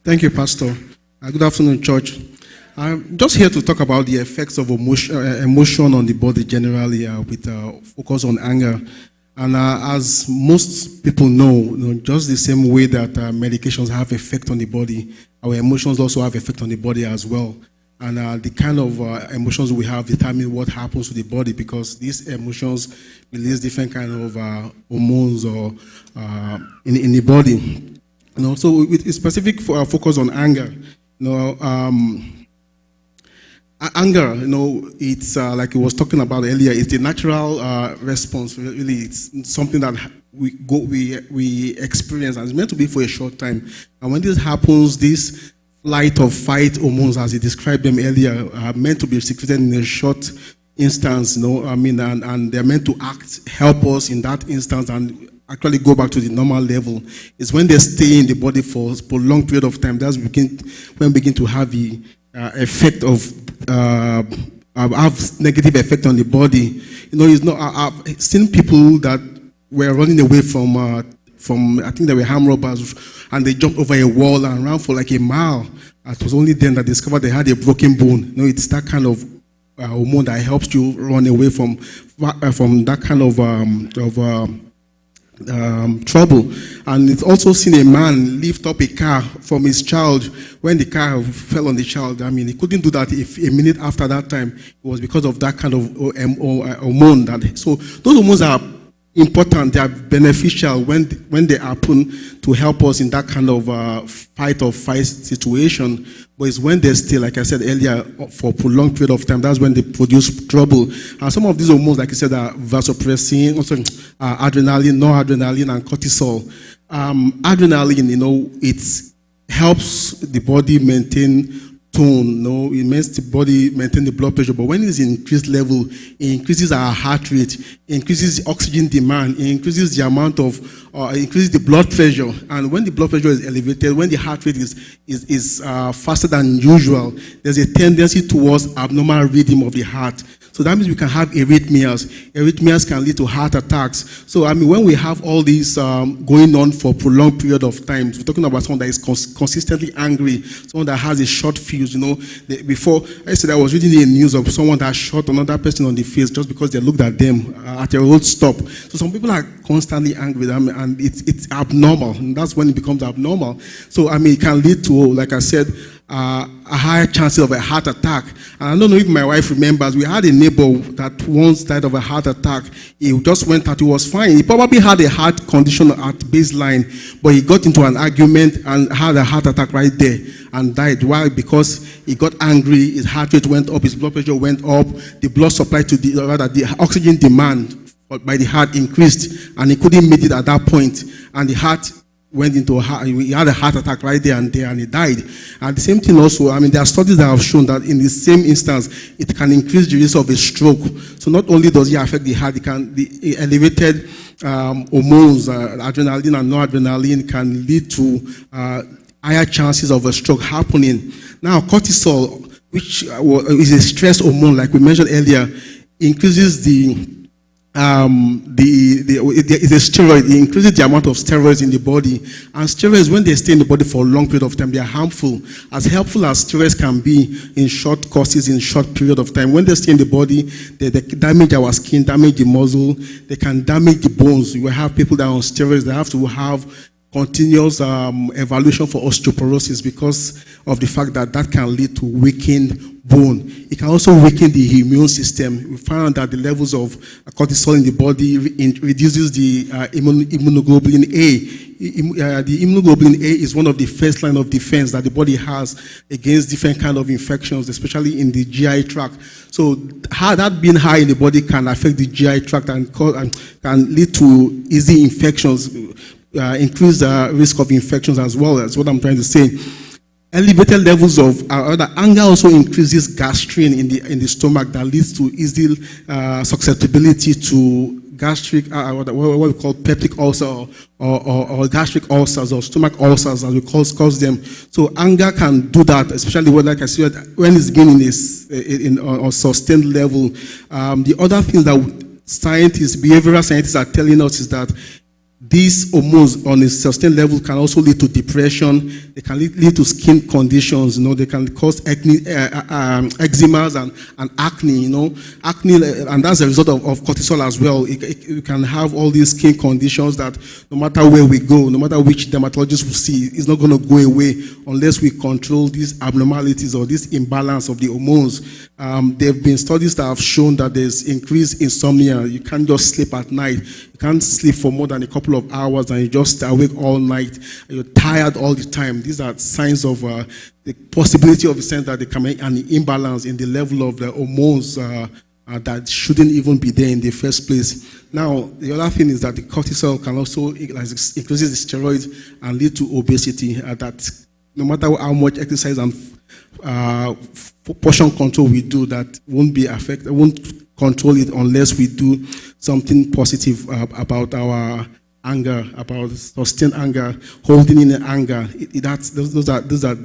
Thank you, Pastor. Good afternoon, church. I'm just here to talk about the effects of emotion on the body generally, with focus on anger. And as most people know, just the same way that medications have effect on the body, our emotions also have effect on the body as well. And the kind of emotions we have determine what happens to the body, because these emotions release different kind of hormones or in the body. So with specific focus on anger, anger, it's like I was talking about earlier. It's a natural response. Really, it's something that we experience, and it's meant to be for a short time. And when this happens, these flight or fight hormones, as he described them earlier, are meant to be secreted in a short instance. And they're meant to help us in that instance and actually go back to the normal level. It's when they stay in the body for a prolonged period of time that's when we begin to have the effect of have negative effect on the body. It's not. I've seen people that were running away from I think they were armed robbers, and they jumped over a wall and ran for like a mile. It was only then that they discovered they had a broken bone. It's that kind of hormone that helps you run away from that kind of trouble. And it's also seen a man lift up a car from his child when the car fell on the child. He couldn't do that if a minute after that time. It was because of that kind of hormone. So those hormones are important. They are beneficial when they happen to help us in that kind of fight or fight situation. But it's when they stay, like I said earlier, for a prolonged period of time, that's when they produce trouble. And some of these hormones, like I said, are vasopressin, also adrenaline, noradrenaline, and cortisol. Adrenaline, it helps the body maintain tone, it makes the body maintain the blood pressure. But when it's in increased level, it increases our heart rate, it increases the oxygen demand, it increases the amount of, increases the blood pressure. And when the blood pressure is elevated, when the heart rate is faster than usual, there's a tendency towards abnormal rhythm of the heart. So that means we can have arrhythmias. Arrhythmias can lead to heart attacks. So when we have all these going on for a prolonged period of time, we're talking about someone that is consistently angry, someone that has a short fuse. Before I said I was reading the news of someone that shot another person on the face just because they looked at them at a road stop. So some people are constantly angry with them, and it's abnormal, and that's when it becomes abnormal. So it can lead to, like I said, a higher chances of a heart attack. And I don't know if my wife remembers, we had a neighbor that once died of a heart attack. He just went out, he was fine. He probably had a heart condition at baseline, but he got into an argument and had a heart attack right there and died. Why? Because he got angry, his heart rate went up, his blood pressure went up, the blood supply to the oxygen demand by the heart increased, and he couldn't meet it at that point, and the heart went into he had a heart attack right there, and he died. And the same thing also, there are studies that have shown that in the same instance, it can increase the risk of a stroke. So not only does it affect the heart, the elevated hormones, adrenaline and noradrenaline, can lead to higher chances of a stroke happening. Now, cortisol, which is a stress hormone, like we mentioned earlier, increases it's a steroid. It increases the amount of steroids in the body. And steroids, when they stay in the body for a long period of time, they are harmful. As helpful as steroids can be in short courses, in short period of time, when they stay in the body, they damage our skin, damage the muscle, they can damage the bones. You will have people that are on steroids, they have to have continuous evaluation for osteoporosis because of the fact that can lead to weakened bone. It can also weaken the immune system. We found that the levels of cortisol in the body reduces the immunoglobulin A. The immunoglobulin A is one of the first line of defense that the body has against different kind of infections, especially in the GI tract. So that being high in the body can affect the GI tract and can lead to easy infections, increase the risk of infections as well. That's what I'm trying to say. Elevated levels of anger also increases gastrin in the stomach that leads to easy susceptibility to gastric, what we call peptic ulcer or gastric ulcers or stomach ulcers, as we call them. So anger can do that, especially like I said, when it's been in a sustained level. The other thing that behavioral scientists are telling us is that these hormones on a sustained level can also lead to depression. They can lead to skin conditions. They can cause acne, eczemas and acne. Acne, and that's a result of cortisol as well. You can have all these skin conditions that no matter where we go, no matter which dermatologist we see, it's not going to go away unless we control these abnormalities or this imbalance of the hormones. There have been studies that have shown that there's increased insomnia. You can't just sleep at night. You can't sleep for more than a couple of hours and you just stay awake all night. You're tired all the time. These are signs of the possibility of a sense that there can be an imbalance in the level of the hormones that shouldn't even be there in the first place. Now, the other thing is that the cortisol can also increase the steroids and lead to obesity. That no matter how much exercise and portion control we do, that won't be affected, won't control it unless we do something positive about our anger, about sustained anger, holding in anger. Those are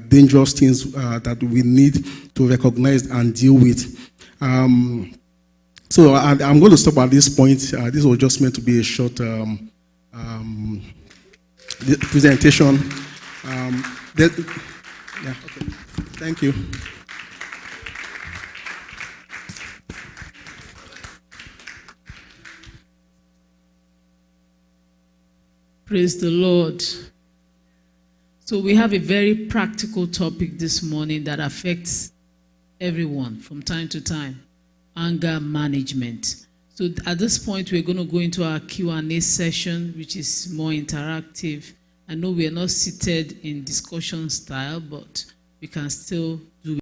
dangerous things that we need to recognize and deal with. So I'm going to stop at this point. This was just meant to be a short presentation. Yeah, okay. Thank you. Praise the Lord. So we have a very practical topic this morning that affects everyone from time to time: anger management. So at this point, we're going to go into our Q&A session, which is more interactive. I know we are not seated in discussion style, but we can still do